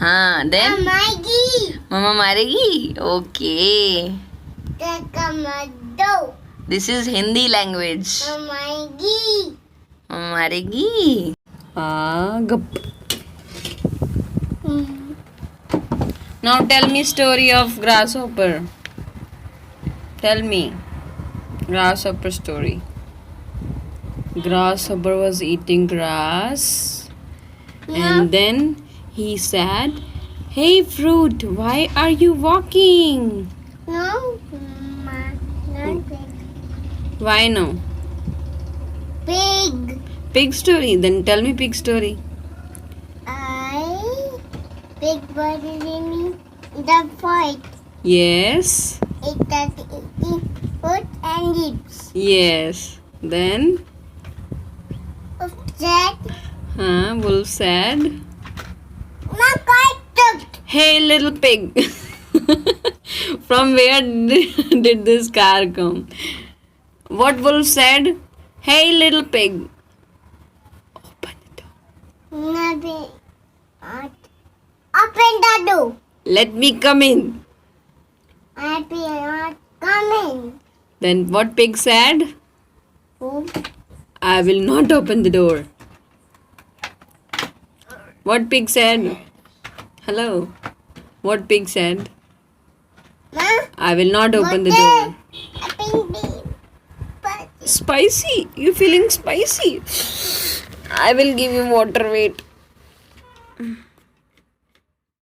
हाँ, then Mama मारेगी. Okay. This is Hindi language. Mama मारेगी. Gup. Now tell me story of grasshopper. Tell me grasshopper story. Grasshopper was eating grass, and then he said, "Hey fruit, why are you walking?" No, not Why no? pig. Pig story. Then tell me pig story. Pig was in the fight. Yes. It does eat food and lips. Yes. Then That wolf said, not quite cooked. "Hey little pig." From where did this car come? What wolf said? "Hey little pig, open the door." Nothing. Open the door. Let me come in. I be not coming. Then what pig said? Oh, "I will not open the door." What pig said? Hello. What pig said? Ma, "I will not open the door." Spicy. You feeling spicy? I will give you water. Wait.